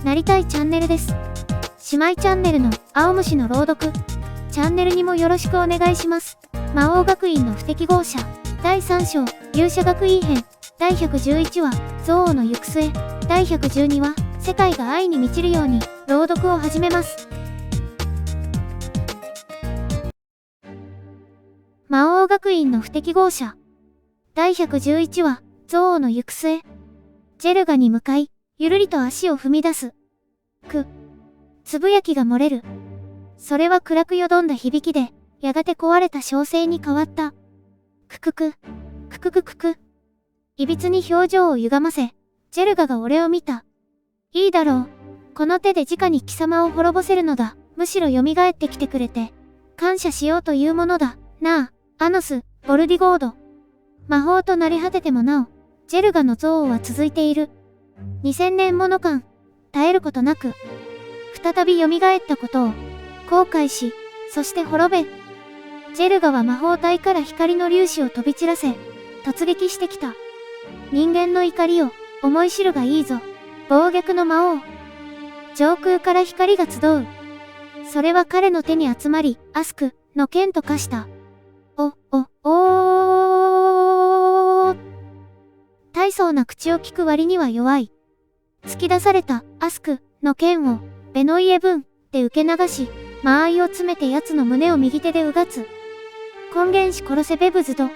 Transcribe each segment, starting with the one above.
なりたいチャンネルです。姉妹チャンネルの青虫の朗読チャンネルにもよろしくお願いします。魔王学院の不適合者第3章勇者学院編第111話憎悪の行く末第112話世界が愛に満ちるように朗読を始めます。魔王学院の不適合者第111話憎悪の行く末。ジェルガに向かいゆるりと足を踏み出す。つぶやきが漏れる。それは暗くよどんだ響きでやがて壊れた小声に変わった。くくくいびつに表情を歪ませジェルガが俺を見た。いいだろう、この手で直に貴様を滅ぼせるのだ。むしろ蘇ってきてくれて感謝しようというものだなあ。アノス・ボルディゴード。魔法となり果ててもなおジェルガの憎悪は続いている。2000年もの間絶えることなく再び蘇ったことを後悔し、そして滅べ。ジェルガは魔法体から光の粒子を飛び散らせ突撃してきた。人間の怒りを思い知るがいいぞ、暴虐の魔王。上空から光が集う。それは彼の手に集まりアスクの剣と化した。大層な口を聞く割には弱い。突き出されたアスクの剣をベノイエ分で受け流し、間合いを詰めて奴の胸を右手でうがつ。根源師殺せベブズド。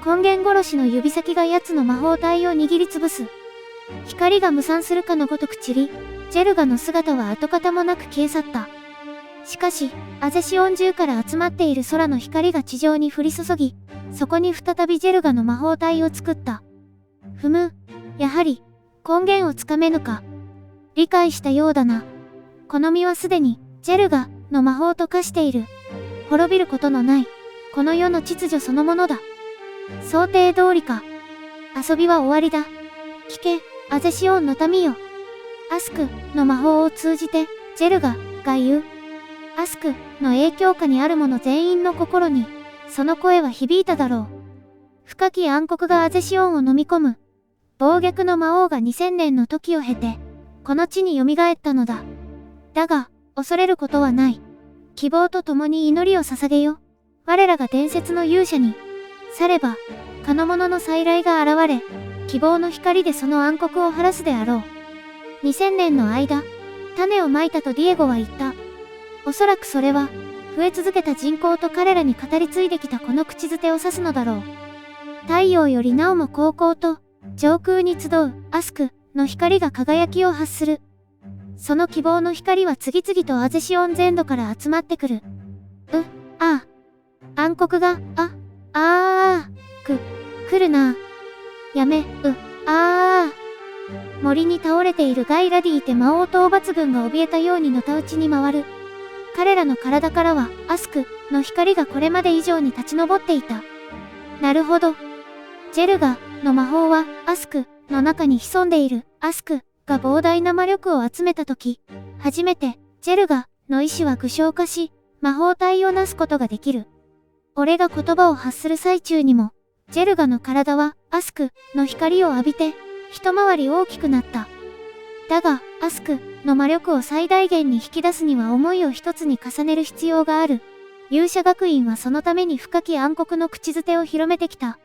根源殺しの指先が奴の魔法体を握りつぶす。光が無散するかのごとく散り、ジェルガの姿は跡形もなく消え去った。しかし、アゼシオン中から集まっている空の光が地上に降り注ぎ、そこに再びジェルガの魔法体を作った。やはり、根源をつかめぬか。理解したようだな。この身はすでに、ジェルガの魔法と化している。滅びることのない、この世の秩序そのものだ。想定通りか。遊びは終わりだ。聞け、アゼシオンの民よ。アスクの魔法を通じて、ジェルガが言う。アスクの影響下にある者全員の心に、その声は響いただろう。深き暗黒がアゼシオンを飲み込む。暴虐の魔王が2000年の時を経て、この地に蘇ったのだ。だが、恐れることはない。希望と共に祈りを捧げよ。我らが伝説の勇者に。されば、かの者の再来が現れ、希望の光でその暗黒を晴らすであろう。2000年の間、種をまいたとディエゴは言った。おそらくそれは、増え続けた人口と彼らに語り継いできたこの口づてを指すのだろう。太陽よりなおも高校と、上空に集うアスクの光が輝きを発する。その希望の光は次々とアゼシオン全土から集まってくる。暗黒が、来るな。やめ、森に倒れているガイ・ラディーテ魔王討伐軍が怯えたようにのたうちに回る。彼らの体からはアスクの光がこれまで以上に立ち上っていた。なるほど。ジェルガの魔法はアスクの中に潜んでいる。アスクが膨大な魔力を集めたとき、初めてジェルガの意志は具象化し、魔法体をなすことができる。俺が言葉を発する最中にも、ジェルガの体はアスクの光を浴びて、一回り大きくなった。だが、アスクの魔力を最大限に引き出すには思いを一つに重ねる必要がある。勇者学院はそのために深き暗黒の口づてを広めてきた。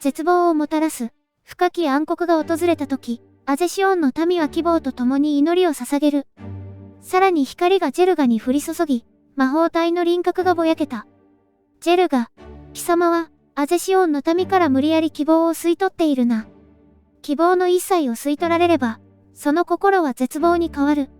絶望をもたらす深き暗黒が訪れた時、アゼシオンの民は希望と共に祈りを捧げる。さらに光がジェルガに降り注ぎ、魔法体の輪郭がぼやけた。ジェルガ、貴様はアゼシオンの民から無理やり希望を吸い取っているな。希望の一切を吸い取られれば、その心は絶望に変わる。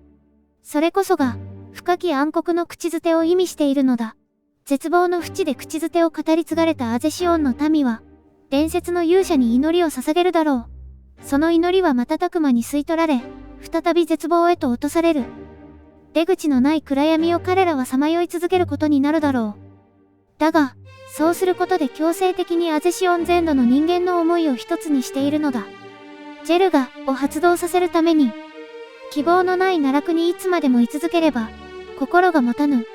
それこそが深き暗黒の口づてを意味しているのだ。絶望の淵で口づてを語り継がれたアゼシオンの民は、伝説の勇者に祈りを捧げるだろう。その祈りは瞬く間に吸い取られ、再び絶望へと落とされる。出口のない暗闇を彼らはさまよい続けることになるだろう。だが、そうすることで強制的にアゼシオン全土の人間の思いを一つにしているのだ。ジェルガを発動させるために、希望のない奈落にいつまでも居続ければ、心が持たぬ。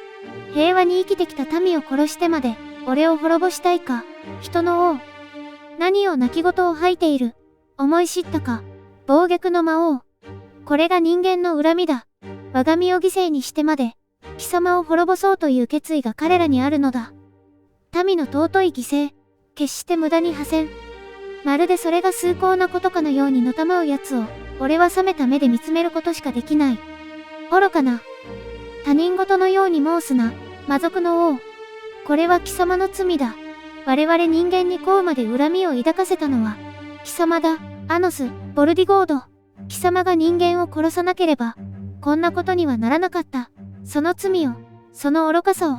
平和に生きてきた民を殺してまで、俺を滅ぼしたいか、人の王。何を泣き言を吐いている。思い知ったか、暴虐の魔王。これが人間の恨みだ。我が身を犠牲にしてまで、貴様を滅ぼそうという決意が彼らにあるのだ。民の尊い犠牲、決して無駄に破せん。まるでそれが崇高なことかのようにのたまう奴を、俺は冷めた目で見つめることしかできない。愚かな。他人事のように申すな、魔族の王。これは貴様の罪だ。我々人間にこうまで恨みを抱かせたのは、貴様だ、アノス、ボルディゴード。貴様が人間を殺さなければ、こんなことにはならなかった。その罪を、その愚かさを、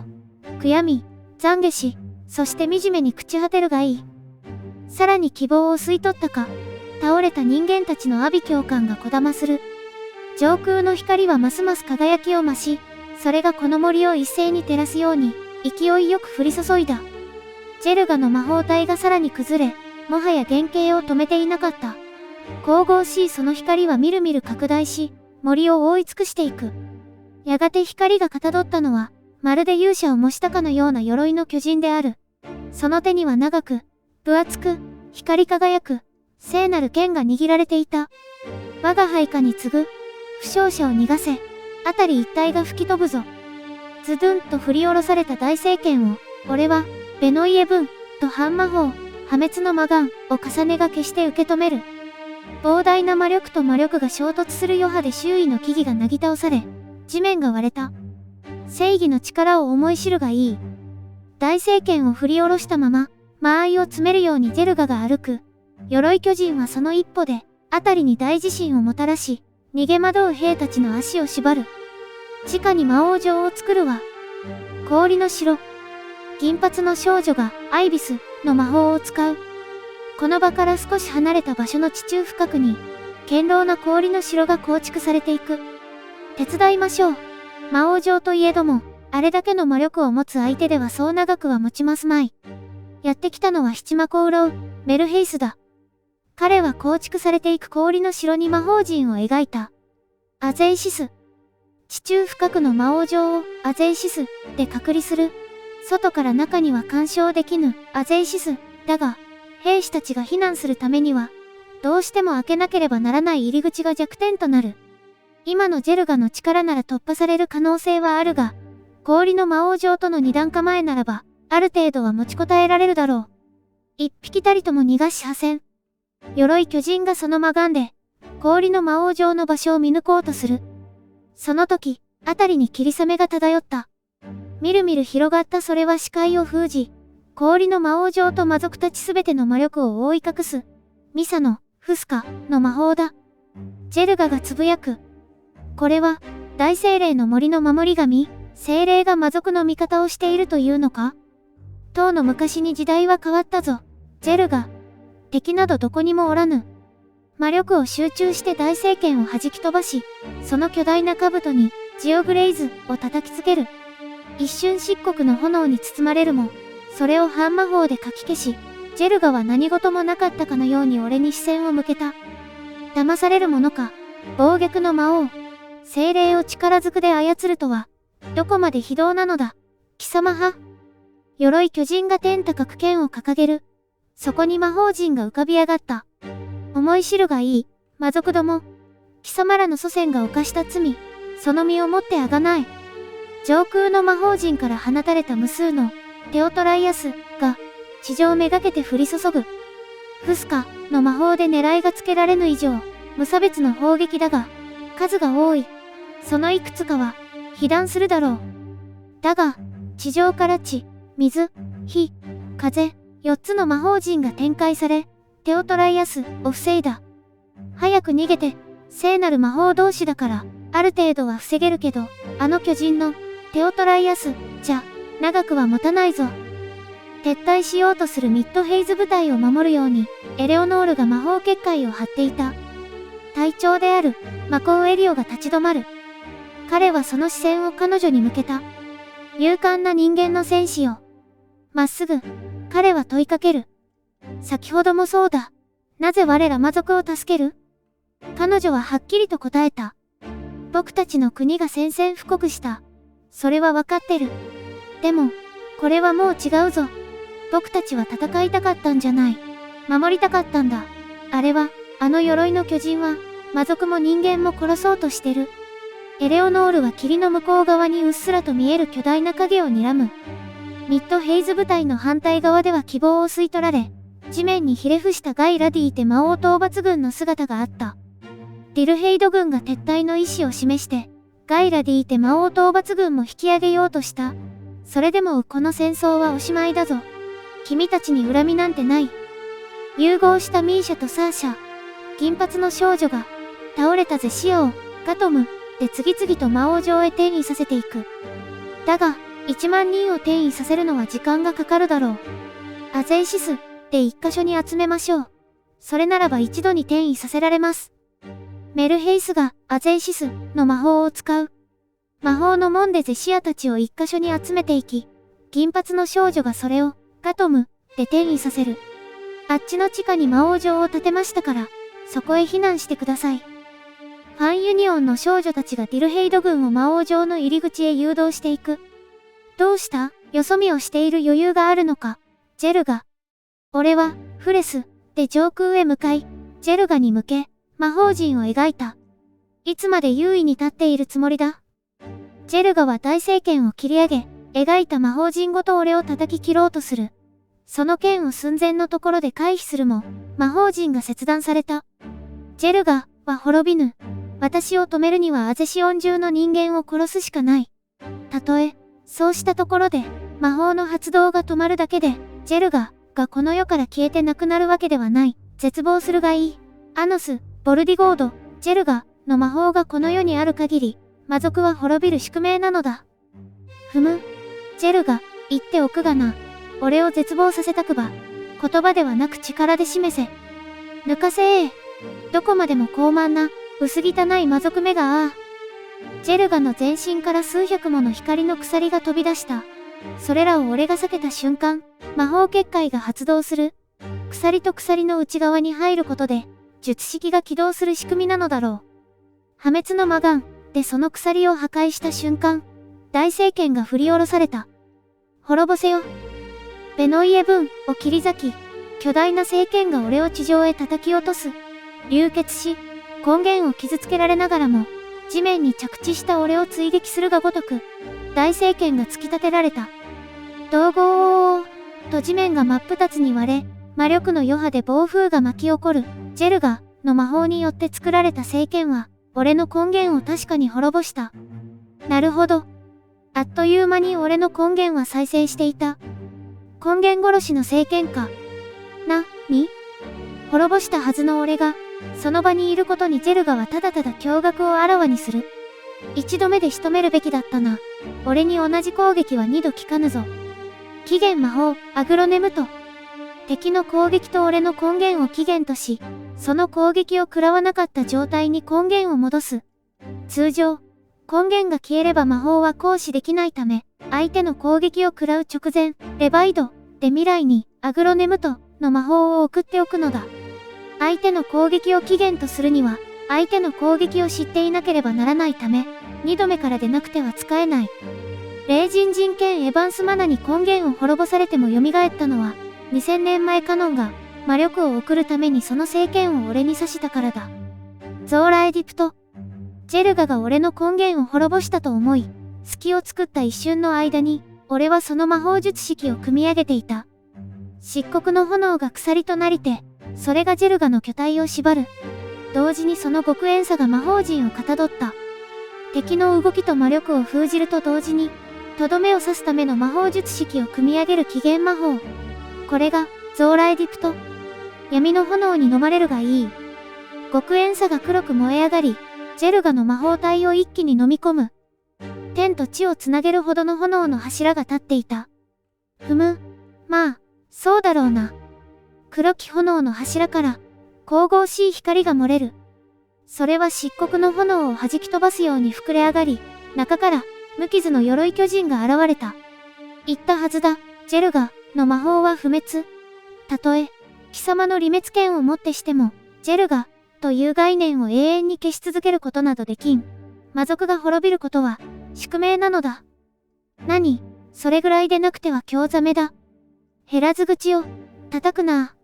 悔やみ、懺悔し、そして惨めに朽ち果てるがいい。さらに希望を吸い取ったか、倒れた人間たちの阿鼻叫喚がこだまする。上空の光はますます輝きを増し、それがこの森を一斉に照らすように、勢いよく降り注いだ。ジェルガの魔法体がさらに崩れ、もはや原型を止めていなかった。神々しいその光はみるみる拡大し、森を覆い尽くしていく。やがて光がかたどったのは、まるで勇者を模したかのような鎧の巨人である。その手には長く、分厚く、光り輝く、聖なる剣が握られていた。我が配下に次ぐ、負傷者を逃がせ、あたり一帯が吹き飛ぶぞ。ズドゥンと振り下ろされた大聖剣を、俺は、ベノイエブン、と半魔法、破滅の魔眼を重ねが決して受け止める。膨大な魔力と魔力が衝突する余波で周囲の木々がなぎ倒され、地面が割れた。正義の力を思い知るがいい。大聖剣を振り下ろしたまま、間合いを詰めるようにジェルガが歩く。鎧巨人はその一歩で、あたりに大地震をもたらし、逃げ惑う兵たちの足を縛る。地下に魔王城を作るわ。氷の城。銀髪の少女がアイビスの魔法を使う。この場から少し離れた場所の地中深くに、堅牢な氷の城が構築されていく。手伝いましょう。魔王城といえども、あれだけの魔力を持つ相手ではそう長くは持ちますまい。やってきたのは七魔コウロウ、メルヘイスだ。彼は構築されていく氷の城に魔法陣を描いた。アゼイシス。地中深くの魔王城をアゼイシスで隔離する。外から中には干渉できぬアゼイシスだが、兵士たちが避難するためには、どうしても開けなければならない入り口が弱点となる。今のジェルガの力なら突破される可能性はあるが、氷の魔王城との二段構えならば、ある程度は持ちこたえられるだろう。一匹たりとも逃がし破せん。鎧巨人がその魔眼で、氷の魔王城の場所を見抜こうとする。その時、あたりに霧雨が漂った。みるみる広がったそれは視界を封じ、氷の魔王城と魔族たちすべての魔力を覆い隠す。ミサの、フスカ、の魔法だ。ジェルガがつぶやく。これは、大精霊の森の守り神、精霊が魔族の味方をしているというのか？当の昔に時代は変わったぞ。ジェルガ。敵などどこにもおらぬ。魔力を集中して大聖剣を弾き飛ばし、その巨大な兜に、ジオグレイズを叩きつける。一瞬漆黒の炎に包まれるも、それを半魔法でかき消し、ジェルガは何事もなかったかのように俺に視線を向けた。騙されるものか、暴虐の魔王。精霊を力ずくで操るとは、どこまで非道なのだ。貴様派。鎧巨人が天高く剣を掲げる。そこに魔法陣が浮かび上がった。思い知るがいい、魔族ども。貴様らの祖先が犯した罪、その身をもってあがない。上空の魔法陣から放たれた無数のテオトライアスが地上めがけて降り注ぐ。フスカの魔法で狙いがつけられぬ以上、無差別の砲撃だが、数が多い。そのいくつかは被弾するだろう。だが、地上から地、水、火、風、4つの魔法陣が展開され、テオトライアスを防いだ。早く逃げて、聖なる魔法同士だから、ある程度は防げるけど、あの巨人のテオトライアスじゃ、長くは持たないぞ。撤退しようとするミッドヘイズ部隊を守るように、エレオノールが魔法結界を張っていた。隊長であるマコンエリオが立ち止まる。彼はその視線を彼女に向けた。勇敢な人間の戦士よ。まっすぐ、彼は問いかける。先ほどもそうだ。なぜ我ら魔族を助ける？彼女ははっきりと答えた。僕たちの国が宣戦布告した。それはわかってる。でも、これはもう違うぞ。僕たちは戦いたかったんじゃない。守りたかったんだ。あれは、あの鎧の巨人は、魔族も人間も殺そうとしてる。エレオノールは霧の向こう側にうっすらと見える巨大な影を睨む。ミッドヘイズ部隊の反対側では希望を吸い取られ、地面にひれ伏したガイ・ラディーテ魔王討伐軍の姿があった。ディルヘイド軍が撤退の意思を示して、ガイ・ラディーテ魔王討伐軍も引き上げようとした。それでもこの戦争はおしまいだぞ。君たちに恨みなんてない。融合したミーシャとサーシャ、銀髪の少女が、倒れたゼシアを、ガトム、で次々と魔王城へ転移させていく。だが、1万人を転移させるのは時間がかかるだろう。アゼイシス、で一箇所に集めましょう。それならば一度に転移させられます。メルヘイスが、アゼイシス、の魔法を使う。魔法の門でゼシアたちを一箇所に集めていき、銀髪の少女がそれを、ガトム、で転移させる。あっちの地下に魔王城を建てましたから、そこへ避難してください。ファンユニオンの少女たちがディルヘイド軍を魔王城の入り口へ誘導していく。どうした？よそ見をしている余裕があるのか？ジェルガ。俺は、フレス、で上空へ向かい、ジェルガに向け、魔法陣を描いた。いつまで優位に立っているつもりだ？ジェルガは大聖剣を切り上げ、描いた魔法陣ごと俺を叩き切ろうとする。その剣を寸前のところで回避するも、魔法陣が切断された。ジェルガは滅びぬ。私を止めるにはアゼシオン中の人間を殺すしかない。たとえ、そうしたところで、魔法の発動が止まるだけで、ジェルガがこの世から消えてなくなるわけではない。絶望するがいい。アノス、ボルディゴード、ジェルガの魔法がこの世にある限り、魔族は滅びる宿命なのだ。ふむ。ジェルガ、言っておくがな。俺を絶望させたくば、言葉ではなく力で示せ。抜かせー。どこまでも高慢な、薄汚い魔族目がジェルガの全身から数百もの光の鎖が飛び出した。それらを俺が避けた瞬間、魔法結界が発動する。鎖と鎖の内側に入ることで、術式が起動する仕組みなのだろう。破滅の魔眼でその鎖を破壊した瞬間、大聖剣が振り下ろされた。滅ぼせよ。ベノイエブンを切り裂き、巨大な聖剣が俺を地上へ叩き落とす。流血し、根源を傷つけられながらも、地面に着地した俺を追撃するがごとく、大聖剣が突き立てられた。道後と地面が真っ二つに割れ、魔力の余波で暴風が巻き起こる。ジェルガの魔法によって作られた聖剣は、俺の根源を確かに滅ぼした。なるほど。あっという間に俺の根源は再生していた。根源殺しの聖剣か。滅ぼしたはずの俺が、その場にいることにジェルガはただただ驚愕をあらわにする。一度目で仕留めるべきだったな。俺に同じ攻撃は二度効かぬぞ。起源魔法、アグロネムト。敵の攻撃と俺の根源を起源とし、その攻撃を食らわなかった状態に根源を戻す。通常、根源が消えれば魔法は行使できないため、相手の攻撃を食らう直前、レバイドで未来にアグロネムトの魔法を送っておくのだ。相手の攻撃を起源とするには、相手の攻撃を知っていなければならないため、二度目からでなくては使えない。霊人人剣エヴァンスマナに根源を滅ぼされても蘇ったのは、2000年前カノンが魔力を送るためにその聖剣を俺に刺したからだ。ゾーラエディプト。ジェルガが俺の根源を滅ぼしたと思い、隙を作った一瞬の間に、俺はその魔法術式を組み上げていた。漆黒の炎が鎖となりて、それがジェルガの巨体を縛る。同時にその極縁さが魔法陣をかたどった。敵の動きと魔力を封じると同時に、とどめを刺すための魔法術式を組み上げる起源魔法。これが、ゾーラエディプト。闇の炎に飲まれるがいい。極縁さが黒く燃え上がり、ジェルガの魔法体を一気に飲み込む。天と地をつなげるほどの炎の柱が立っていた。ふむ。まあ、そうだろうな。黒き炎の柱から、神々しい光が漏れる。それは漆黒の炎を弾き飛ばすように膨れ上がり、中から、無傷の鎧巨人が現れた。言ったはずだ、ジェルガの魔法は不滅。たとえ、貴様の離滅剣をもってしても、ジェルガという概念を永遠に消し続けることなどできん。魔族が滅びることは、宿命なのだ。何、それぐらいでなくては興ざめだ。減らず口を、叩くな。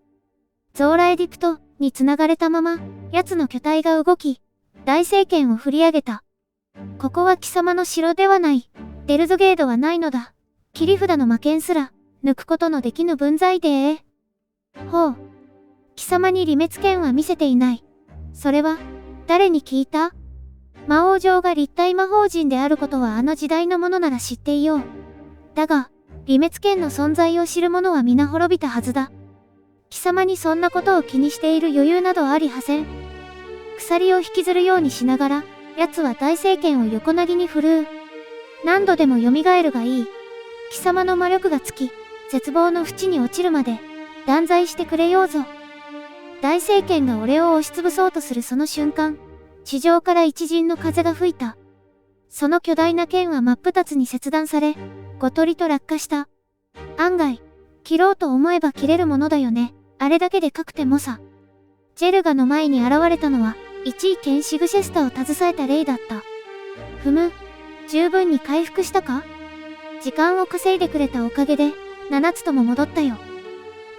ゾーラエディプトに繋がれたまま、奴の巨体が動き、大聖剣を振り上げた。ここは貴様の城ではない。デルゾゲードはないのだ。切り札の魔剣すら、抜くことのできぬ分際でほう。貴様に離滅剣は見せていない。それは、誰に聞いた？魔王城が立体魔法陣であることはあの時代のものなら知っていよう。だが、離滅剣の存在を知る者は皆滅びたはずだ。貴様にそんなことを気にしている余裕などありはせん。鎖を引きずるようにしながら、奴は大聖剣を横なぎに振るう。何度でも蘇るがいい。貴様の魔力が尽き、絶望の淵に落ちるまで、断罪してくれようぞ。大聖剣が俺を押しつぶそうとするその瞬間、地上から一陣の風が吹いた。その巨大な剣は真っ二つに切断され、ごとりと落下した。案外、切ろうと思えば切れるものだよね。あれだけでかくてもさ。ジェルガの前に現れたのは、一位剣シグシェスタを携えたレイだった。ふむ、十分に回復したか？時間を稼いでくれたおかげで、7つとも戻ったよ。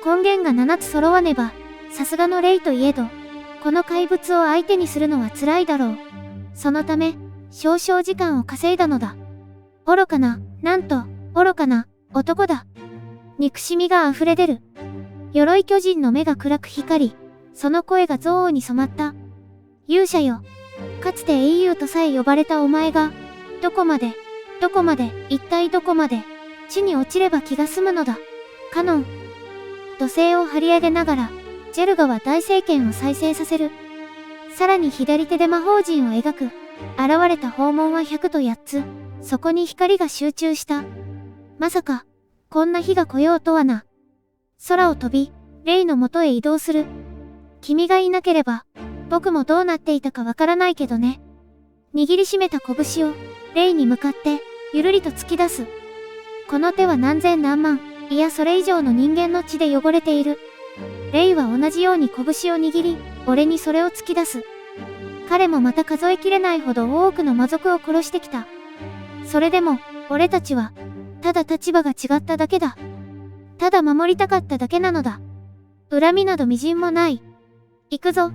根源が7つ揃わねば、さすがのレイといえど、この怪物を相手にするのは辛いだろう。そのため、少々時間を稼いだのだ。愚かな、なんと、愚かな、男だ。憎しみが溢れ出る。鎧巨人の目が暗く光り、その声が憎悪に染まった。勇者よ。かつて英雄とさえ呼ばれたお前が、どこまで、一体どこまで、地に落ちれば気が済むのだ。カノン。土星を張り上げながら、ジェルガは大聖剣を再生させる。さらに左手で魔法陣を描く。現れた訪問は100と8つ。そこに光が集中した。まさか、こんな日が来ようとはな。空を飛び、レイの元へ移動する。君がいなければ、僕もどうなっていたかわからないけどね。握りしめた拳を、レイに向かって、ゆるりと突き出す。この手は何千何万、いやそれ以上の人間の血で汚れている。レイは同じように拳を握り、俺にそれを突き出す。彼もまた数えきれないほど多くの魔族を殺してきた。それでも、俺たちは、ただ立場が違っただけだ。ただ守りたかっただけなのだ。恨みなどみじんもない。行くぞ、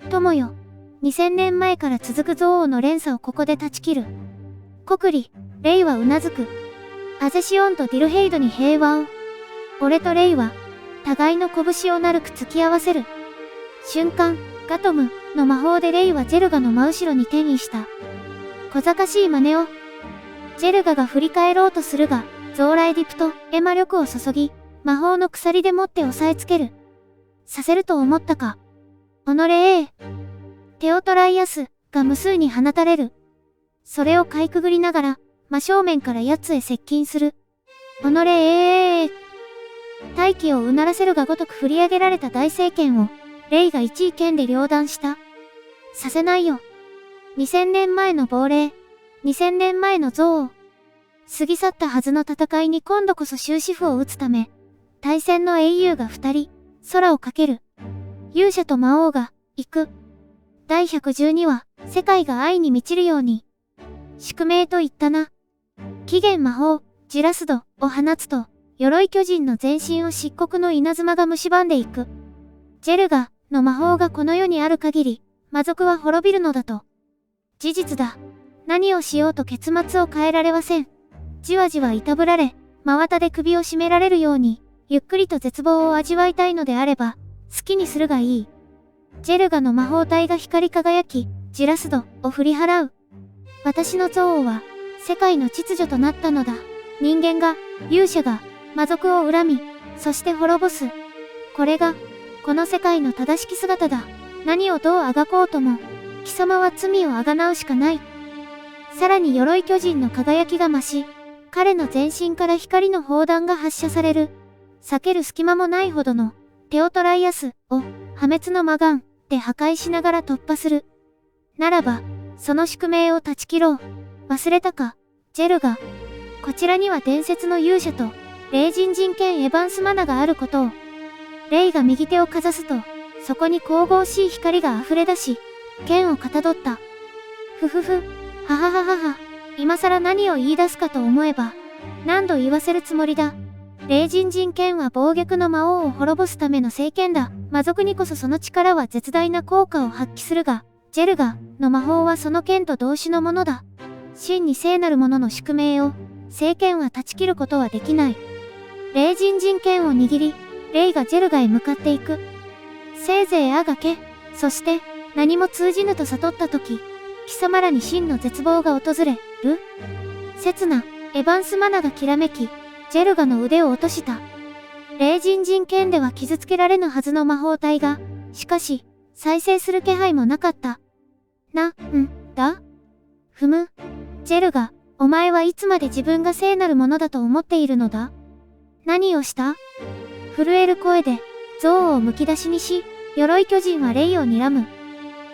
友よ。2000年前から続く憎悪の連鎖をここで断ち切る。国利、レイはうなずく。アゼシオンとディルヘイドに平和を。俺とレイは、互いの拳をなるく突き合わせる。瞬間、ガトムの魔法でレイはジェルガの真後ろに転移した。小賢しい真似を。ジェルガが振り返ろうとするが、ゾーラエディプト、エマ力を注ぎ、魔法の鎖でもって押さえつける。させると思ったか。テオトライアスが無数に放たれる。それをかいくぐりながら、真正面から奴へ接近する。大気をうならせるがごとく振り上げられた大聖剣を、レイが一位剣で両断した。させないよ。2000年前の亡霊。2000年前の憎悪。過ぎ去ったはずの戦いに今度こそ終止符を打つため、対戦の英雄が2人、空をかける。勇者と魔王が、行く。第112話、世界が愛に満ちるように。宿命と言ったな。起源魔法、ジュラスドを放つと、鎧巨人の全身を漆黒の稲妻が蝕んでいく。ジェルガの魔法がこの世にある限り、魔族は滅びるのだと。事実だ。何をしようと結末を変えられません。じわじわいたぶられ、真綿で首を絞められるように、ゆっくりと絶望を味わいたいのであれば、好きにするがいい。ジェルガの魔法体が光り輝き、ジュラスドを振り払う。私の憎悪は、世界の秩序となったのだ。人間が、勇者が、魔族を恨み、そして滅ぼす。これが、この世界の正しき姿だ。何をどうあがこうとも、貴様は罪をあがなうしかない。さらに鎧巨人の輝きが増し、彼の全身から光の砲弾が発射される。避ける隙間もないほどの、テオトライアスを、破滅の魔眼で破壊しながら突破する。ならば、その宿命を断ち切ろう。忘れたか、ジェルガ。こちらには伝説の勇者と、霊人人剣エヴァンスマナがあることを。レイが右手をかざすと、そこに神々しい光が溢れ出し、剣をかたどった。ふふふ、ははははは、今更何を言い出すかと思えば、何度言わせるつもりだ。霊人人剣は暴虐の魔王を滅ぼすための聖剣だ。魔族にこそその力は絶大な効果を発揮するが、ジェルガの魔法はその剣と同種のものだ。真に聖なるものの宿命を、聖剣は断ち切ることはできない。霊人人剣を握り、霊がジェルガへ向かっていく。せいぜいあがけ、そして、何も通じぬと悟ったとき、貴様らに真の絶望が訪れる。刹那、エヴァンスマナがきらめき、ジェルガの腕を落とした。霊人人剣では傷つけられぬはずの魔法体が、しかし、再生する気配もなかった。だ？ふむ。ジェルガ、お前はいつまで自分が聖なるものだと思っているのだ？何をした？震える声で、憎悪をむき出しにし、鎧巨人はレイを睨む。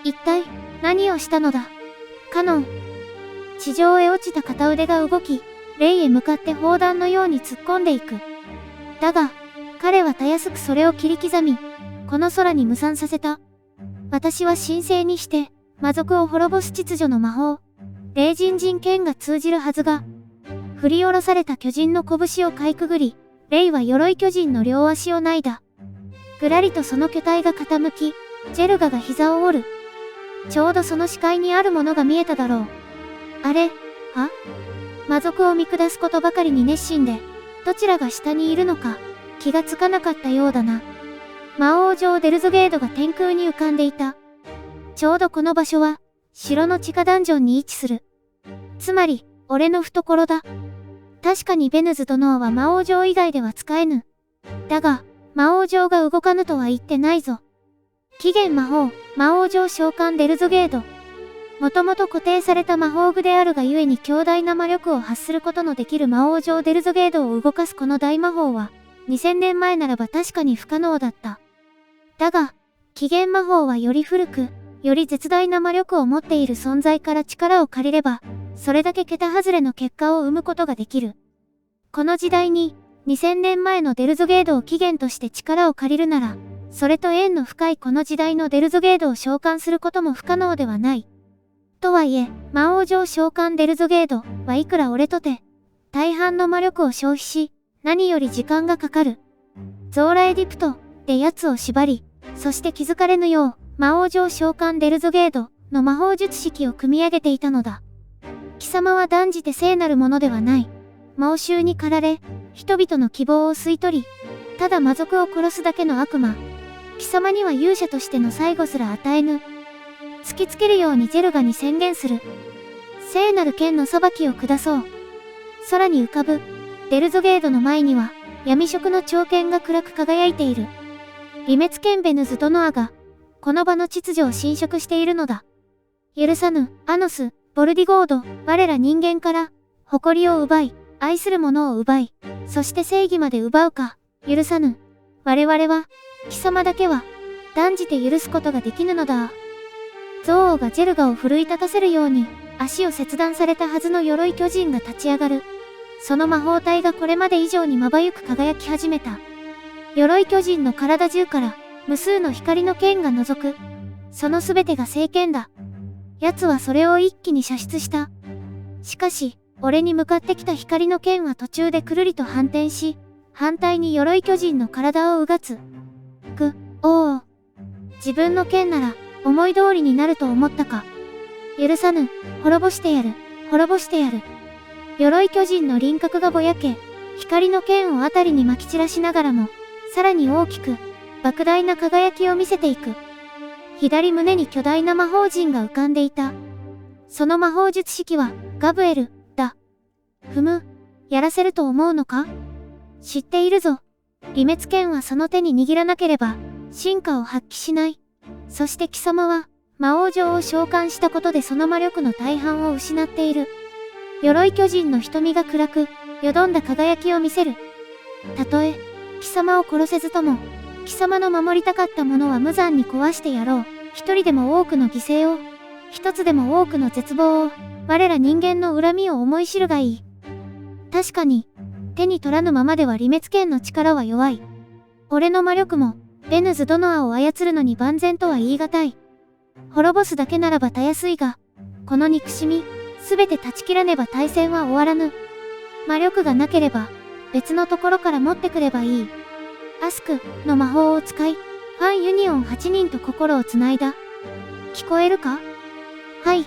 一体、何をしたのだ？カノン。地上へ落ちた片腕が動き、レイへ向かって砲弾のように突っ込んでいく。だが、彼はたやすくそれを切り刻み、この空に無産させた。私は神聖にして、魔族を滅ぼす秩序の魔法、霊人人剣が通じるはずが、振り下ろされた巨人の拳をかいくぐり、レイは鎧巨人の両足を撫いだ。ぐらりとその巨体が傾き、ジェルガが膝を折る。ちょうどその視界にあるものが見えただろう。あれ、魔族を見下すことばかりに熱心で、どちらが下にいるのか、気がつかなかったようだな。魔王城デルゾゲードが天空に浮かんでいた。ちょうどこの場所は、城の地下ダンジョンに位置する。つまり、俺の懐だ。確かにベヌズ殿は魔王城以外では使えぬ。だが、魔王城が動かぬとは言ってないぞ。起源魔法、魔王城召喚デルゾゲード。もともと固定された魔法具であるがゆえに強大な魔力を発することのできる魔王城デルゾゲードを動かすこの大魔法は、2000年前ならば確かに不可能だった。だが、起源魔法はより古く、より絶大な魔力を持っている存在から力を借りれば、それだけ桁外れの結果を生むことができる。この時代に、2000年前のデルゾゲードを起源として力を借りるなら、それと縁の深いこの時代のデルゾゲードを召喚することも不可能ではない。とはいえ、魔王城召喚デルゾゲードはいくら俺とて、大半の魔力を消費し、何より時間がかかる。ゾーラエディプトで奴を縛り、そして気づかれぬよう、魔王城召喚デルゾゲードの魔法術式を組み上げていたのだ。貴様は断じて聖なるものではない。猛襲に駆られ、人々の希望を吸い取り、ただ魔族を殺すだけの悪魔。貴様には勇者としての最後すら与えぬ。突きつけるようにジェルガに宣言する。聖なる剣の裁きを下そう。空に浮かぶ、デルゾゲードの前には、闇色の長剣が暗く輝いている。リメツケンベヌズ・ドノアが、この場の秩序を侵食しているのだ。許さぬ、アノス、ボルディゴード、我ら人間から、誇りを奪い、愛する者を奪い、そして正義まで奪うか、許さぬ。我々は、貴様だけは、断じて許すことができぬのだ。憎悪がジェルガを奮い立たせるように、足を切断されたはずの鎧巨人が立ち上がる。その魔法体がこれまで以上にまばゆく輝き始めた。鎧巨人の体中から、無数の光の剣が覗く。そのすべてが聖剣だ。奴はそれを一気に射出した。しかし、俺に向かってきた光の剣は途中でくるりと反転し、反対に鎧巨人の体をうがつ。おお。自分の剣なら、思い通りになると思ったか。許さぬ、滅ぼしてやる、滅ぼしてやる。鎧巨人の輪郭がぼやけ、光の剣をあたりに撒き散らしながらも、さらに大きく、莫大な輝きを見せていく。左胸に巨大な魔法陣が浮かんでいた。その魔法術式は、ガブエル、だ。ふむ、やらせると思うのか？知っているぞ。リメツ剣はその手に握らなければ、真価を発揮しない。そして貴様は、魔王城を召喚したことでその魔力の大半を失っている。鎧巨人の瞳が暗く、よどんだ輝きを見せる。たとえ、貴様を殺せずとも、貴様の守りたかったものは無残に壊してやろう。一人でも多くの犠牲を、一つでも多くの絶望を、我ら人間の恨みを思い知るがいい。確かに、手に取らぬままではリメツ剣の力は弱い。俺の魔力も、ベヌズ・ドノアを操るのに万全とは言い難い。滅ぼすだけならばたやすいが、この憎しみ、すべて断ち切らねば大戦は終わらぬ。魔力がなければ、別のところから持ってくればいい。アスクの魔法を使い、ファンユニオン8人と心をつないだ。聞こえるか？はい。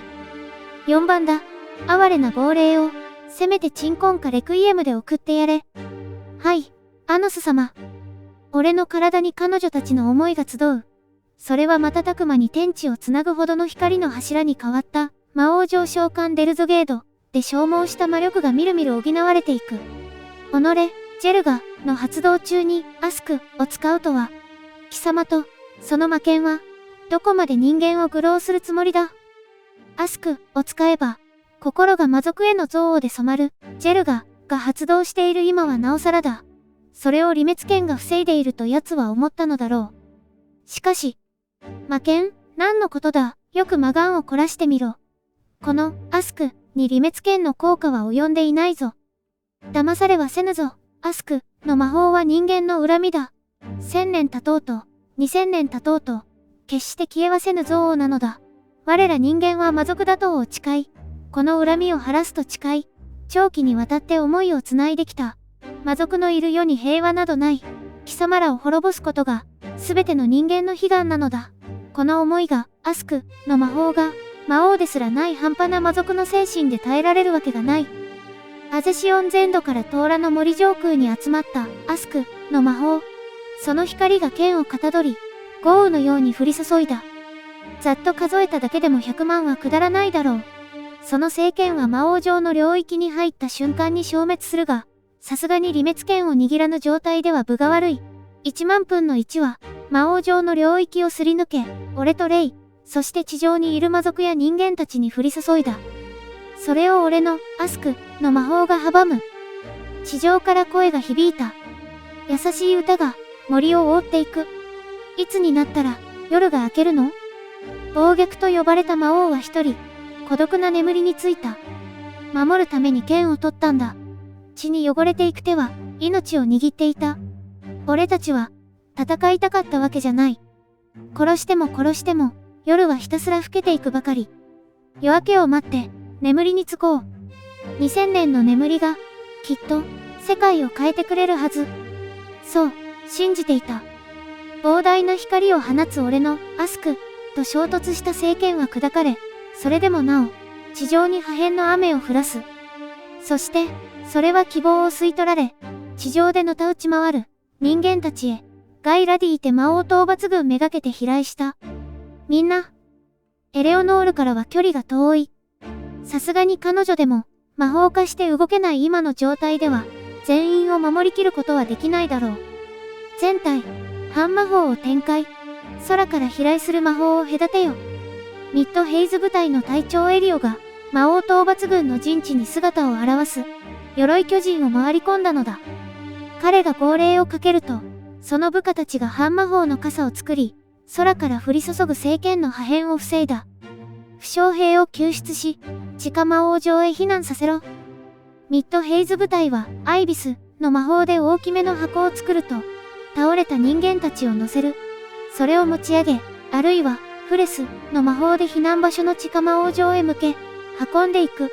4番だ。哀れな亡霊を、せめて鎮魂かレクイエムで送ってやれ。はい、アノス様。俺の体に彼女たちの思いが集う。それは瞬く間に天地をつなぐほどの光の柱に変わった、魔王上召喚デルゾゲード、で消耗した魔力がみるみる補われていく。己、ジェルガ、の発動中に、アスク、を使うとは。貴様と、その魔剣は、どこまで人間を愚弄するつもりだ。アスク、を使えば、心が魔族への憎悪で染まる、ジェルガ、が発動している今はなおさらだ。それをリメツ剣が防いでいると奴は思ったのだろう。しかし、魔剣？何のことだ？よく魔眼を凝らしてみろ。この、アスク、にリメツ剣の効果は及んでいないぞ。騙されはせぬぞ。アスク、の魔法は人間の恨みだ。1000年経とうと、2000年経とうと、決して消えはせぬ憎悪なのだ。我ら人間は魔族打倒を誓い、この恨みを晴らすと誓い、長期にわたって思いをつないできた。魔族のいる世に平和などない。貴様らを滅ぼすことが、すべての人間の悲願なのだ。この思いが、アスク、の魔法が、魔王ですらない半端な魔族の精神で耐えられるわけがない。アゼシオン全土からトーラの森上空に集まった、アスク、の魔法。その光が剣をかたどり、豪雨のように降り注いだ。ざっと数えただけでも100万は下らないだろう。その聖剣は魔王上の領域に入った瞬間に消滅するが、さすがにリメツ剣を握らぬ状態では分が悪い。1万分の1は、魔王上の領域をすり抜け、俺とレイ、そして地上にいる魔族や人間たちに降り注いだ。それを俺の、アスク、の魔法が阻む。地上から声が響いた。優しい歌が、森を覆っていく。いつになったら、夜が明けるの？暴虐と呼ばれた魔王は一人、孤独な眠りについた。守るために剣を取ったんだ。血に汚れていく手は、命を握っていた。俺たちは、戦いたかったわけじゃない。殺しても殺しても、夜はひたすら更けていくばかり。夜明けを待って、眠りにつこう。2000年の眠りが、きっと、世界を変えてくれるはず。そう、信じていた。膨大な光を放つ俺の、アスク、と衝突した聖剣は砕かれ、それでもなお、地上に破片の雨を降らす。そして、それは希望を吸い取られ、地上でのたうち回る、人間たちへ、ガイラディーテ魔王討伐軍めがけて飛来した。みんな、エレオノールからは距離が遠い。さすがに彼女でも、魔法化して動けない今の状態では、全員を守りきることはできないだろう。全体、半魔法を展開。空から飛来する魔法を隔てよ。ミッドヘイズ部隊の隊長エリオが、魔王討伐軍の陣地に姿を現す。鎧巨人を回り込んだのだ。彼が号令をかけると、その部下たちが半魔法の傘を作り、空から降り注ぐ聖剣の破片を防いだ。負傷兵を救出し、地下魔王城へ避難させろ。ミッドヘイズ部隊は、アイビスの魔法で大きめの箱を作ると、倒れた人間たちを乗せる。それを持ち上げ、あるいは、フレスの魔法で避難場所の地下魔王城へ向け、運んでいく。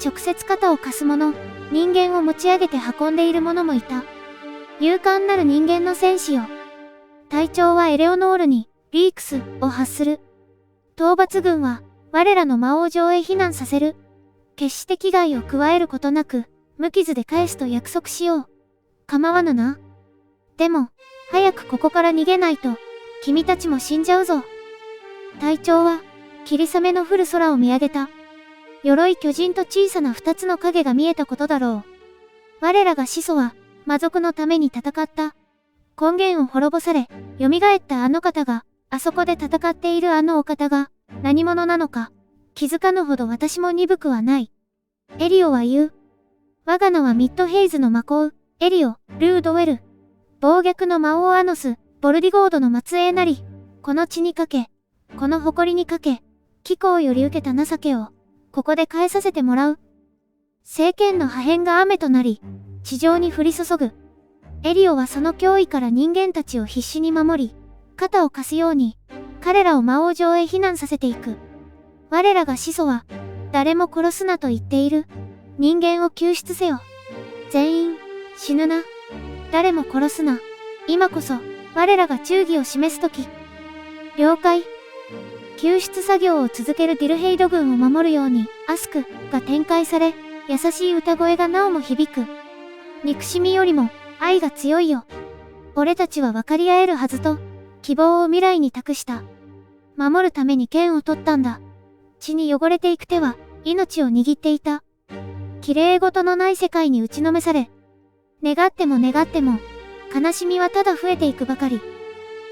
直接肩を貸す者、人間を持ち上げて運んでいる者もいた。勇敢なる人間の戦士よ。隊長はエレオノールに、リークスを発する。討伐軍は、我らの魔王城へ避難させる。決して危害を加えることなく、無傷で返すと約束しよう。構わぬな。でも、早くここから逃げないと、君たちも死んじゃうぞ。隊長は、霧雨の降る空を見上げた。鎧巨人と小さな2つの影が見えたことだろう。我らが始祖は、魔族のために戦った。根源を滅ぼされ、蘇ったあの方が、あそこで戦っているあのお方が、何者なのか、気づかぬほど私も鈍くはない。エリオは言う。我が名はミッドヘイズの魔皇、エリオ、ルードウェル。暴虐の魔王アノス、ボルディゴードの末裔なり、この血にかけ、この誇りにかけ、貴公より受けた情けを、ここで返させてもらう。聖剣の破片が雨となり、地上に降り注ぐ。エリオはその脅威から人間たちを必死に守り、肩を貸すように、彼らを魔王城へ避難させていく。我らが始祖は、誰も殺すなと言っている。人間を救出せよ。全員、死ぬな。誰も殺すな。今こそ、我らが忠義を示すとき。了解。救出作業を続けるディルヘイド軍を守るように、アスクが展開され、優しい歌声がなおも響く。憎しみよりも愛が強いよ。俺たちは分かり合えるはずと、希望を未来に託した。守るために剣を取ったんだ。血に汚れていく手は、命を握っていた。綺麗事のない世界に打ちのめされ、願っても願っても、悲しみはただ増えていくばかり。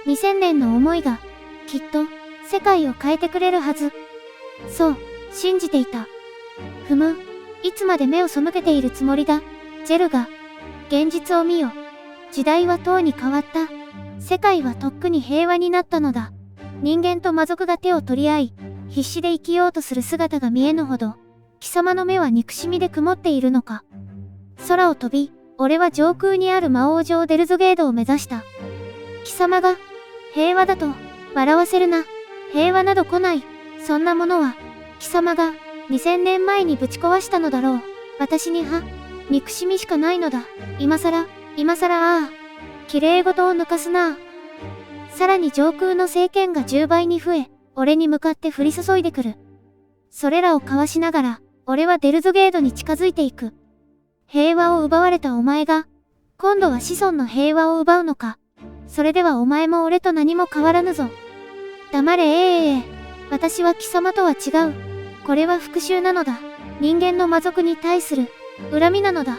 2000年の思いが、きっと、世界を変えてくれるはず。そう、信じていた。いつまで目を背けているつもりだ、ジェルガ。現実を見よ。時代はとうに変わった。世界はとっくに平和になったのだ。人間と魔族が手を取り合い、必死で生きようとする姿が見えぬほど、貴様の目は憎しみで曇っているのか。空を飛び、俺は上空にある魔王城デルゾゲードを目指した。貴様が、平和だと、笑わせるな。平和など来ない。そんなものは、貴様が、2000年前にぶち壊したのだろう。私に憎しみしかないのだ。今更、ああ。綺麗事を抜かすな。さらに上空の聖剣が10倍に増え、俺に向かって降り注いでくる。それらをかわしながら、俺はデルゾゲードに近づいていく。平和を奪われたお前が、今度は子孫の平和を奪うのか。それではお前も俺と何も変わらぬぞ。黙れ。私は貴様とは違う。これは復讐なのだ。人間の魔族に対する恨みなのだ。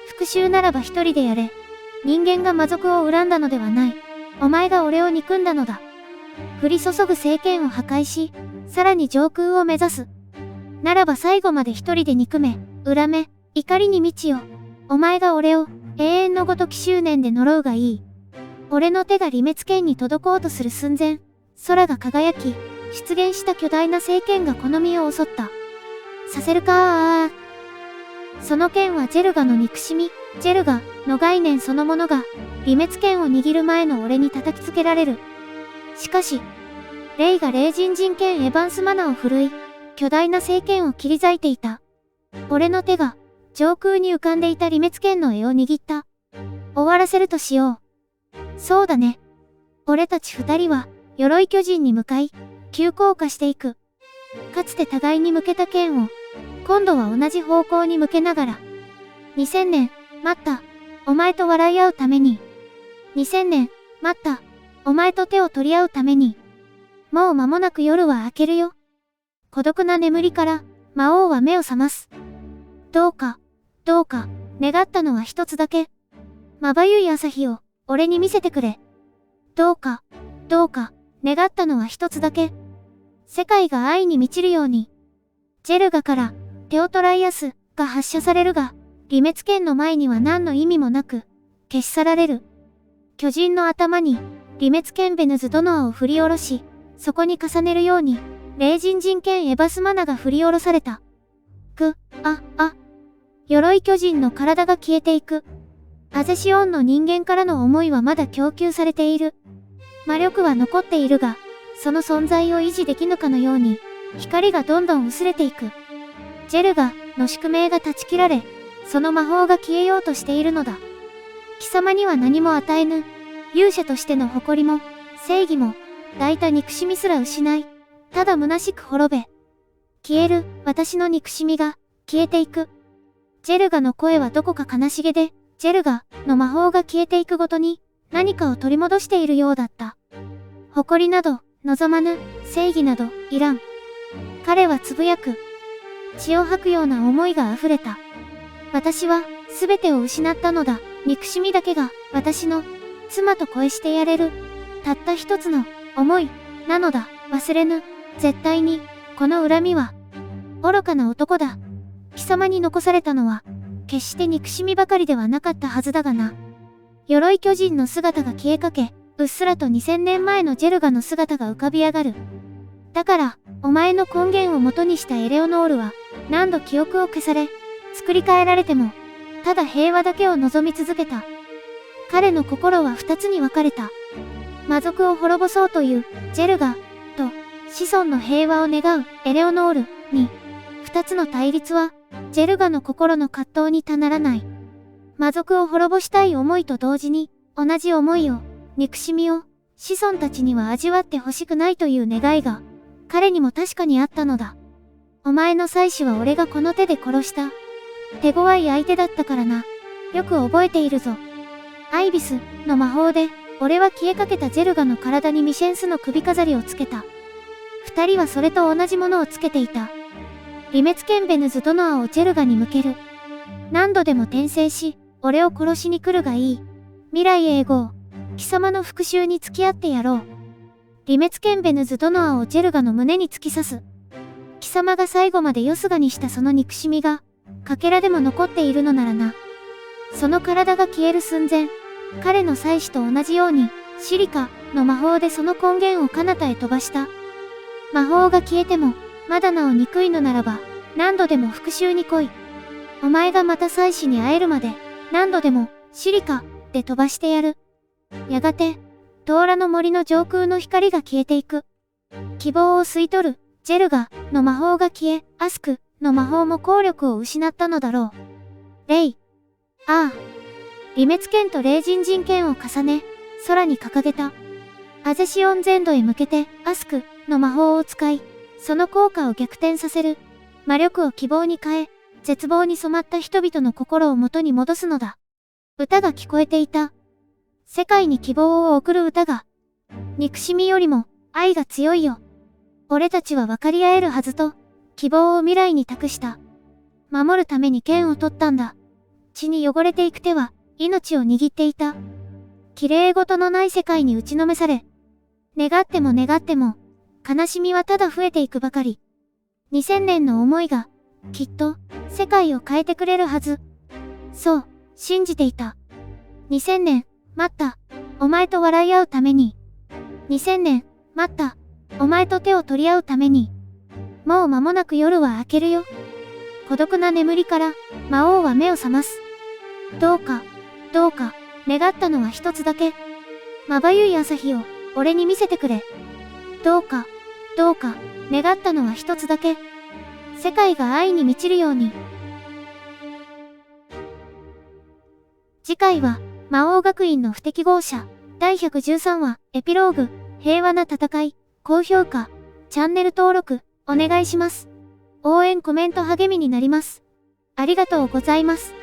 復讐ならば一人でやれ。人間が魔族を恨んだのではない。お前が俺を憎んだのだ。降り注ぐ聖剣を破壊し、さらに上空を目指す。ならば最後まで一人で憎め、恨め、怒りに満ちよ。お前が俺を永遠のごとき執念で呪うがいい。俺の手が離滅剣に届こうとする寸前、空が輝き、出現した巨大な聖剣がこの身を襲った。させるか。その剣はジェルガの憎しみ、ジェルガの概念そのものが、離滅剣を握る前の俺に叩きつけられる。しかし、レイが霊人人剣エヴァンスマナを振るい、巨大な聖剣を切り裂いていた。俺の手が、上空に浮かんでいた離滅剣の柄を握った。終わらせるとしよう。そうだね。俺たち二人は、鎧巨人に向かい、急降下していく。かつて互いに向けた剣を、今度は同じ方向に向けながら。2000年、待った。お前と笑い合うために。2000年、待った。お前と手を取り合うために。もう間もなく夜は明けるよ。孤独な眠りから、魔王は目を覚ます。どうか、願ったのは一つだけ。まばゆい朝日を、俺に見せてくれ。どうか、願ったのは一つだけ。世界が愛に満ちるように。ジェルガから、テオトライアスが発射されるが、離滅剣の前には何の意味もなく、消し去られる。巨人の頭に、離滅剣ベヌズドノアを振り下ろし、そこに重ねるように、霊人人剣エバスマナが振り下ろされた。鎧巨人の体が消えていく。アゼシオンの人間からの思いはまだ供給されている。魔力は残っているが、その存在を維持できぬかのように、光がどんどん薄れていく。ジェルガの宿命が断ち切られ、その魔法が消えようとしているのだ。貴様には何も与えぬ、勇者としての誇りも、正義も、抱いた憎しみすら失い、ただ虚しく滅べ。消える、私の憎しみが、消えていく。ジェルガの声はどこか悲しげで、ジェルガの魔法が消えていくごとに、何かを取り戻しているようだった。誇りなど、望まぬ、正義など、いらん。彼はつぶやく。血を吐くような思いが溢れた。私は、すべてを失ったのだ。憎しみだけが、私の、妻と恋してやれる。たった一つの、思い、なのだ。忘れぬ。絶対に、この恨みは、愚かな男だ。貴様に残されたのは、決して憎しみばかりではなかったはずだがな。鎧巨人の姿が消えかけ、うっすらと2000年前のジェルガの姿が浮かび上がる。だから、お前の根源を元にしたエレオノールは、何度記憶を消され、作り変えられても、ただ平和だけを望み続けた。彼の心は二つに分かれた。魔族を滅ぼそうという、ジェルガ、と、子孫の平和を願う、エレオノール、に、二つの対立は、ジェルガの心の葛藤にたならない。魔族を滅ぼしたい思いと同時に、同じ思いを、憎しみを子孫たちには味わってほしくないという願いが彼にも確かにあったのだ。お前の妻子は俺がこの手で殺した。手強い相手だったからな。よく覚えているぞ。アイビスの魔法で俺は消えかけたジェルガの体にミシェンスの首飾りをつけた。二人はそれと同じものをつけていた。リメツケンベヌズ・ドノアをジェルガに向ける。何度でも転生し、俺を殺しに来るがいい。未来永劫、貴様の復讐に付き合ってやろう。リメツケンベヌズ・ドノアをジェルガの胸に突き刺す。貴様が最後までよすがにしたその憎しみが、かけらでも残っているのならな。その体が消える寸前、彼の妻子と同じように、シリカの魔法でその根源を彼方へ飛ばした。魔法が消えても、まだなお憎いのならば、何度でも復讐に来い。お前がまた妻子に会えるまで、何度でも、シリカで飛ばしてやる。やがて、トーラの森の上空の光が消えていく。希望を吸い取る、ジェルガの魔法が消え、アスクの魔法も効力を失ったのだろう。レイ。ああ。リメツ剣と霊人人剣を重ね、空に掲げた。アゼシオン全土へ向けて、アスクの魔法を使い、その効果を逆転させる。魔力を希望に変え、絶望に染まった人々の心を元に戻すのだ。歌が聞こえていた。世界に希望を送る歌が。憎しみよりも愛が強いよ。俺たちは分かり合えるはずと、希望を未来に託した。守るために剣を取ったんだ。血に汚れていく手は、命を握っていた。綺麗事のない世界に打ちのめされ。願っても願っても、悲しみはただ増えていくばかり。2000年の思いが、きっと、世界を変えてくれるはず。そう、信じていた。2000年、待った。お前と笑い合うために。2000年、待った。お前と手を取り合うために。もう間もなく夜は明けるよ。孤独な眠りから、魔王は目を覚ます。どうか、どうか、願ったのは一つだけ。まばゆい朝日を、俺に見せてくれ。どうか、どうか、願ったのは一つだけ。世界が愛に満ちるように。次回は、魔王学院の不適合者、第113話、エピローグ、平和な戦い、高評価、チャンネル登録、お願いします。応援コメント励みになります。ありがとうございます。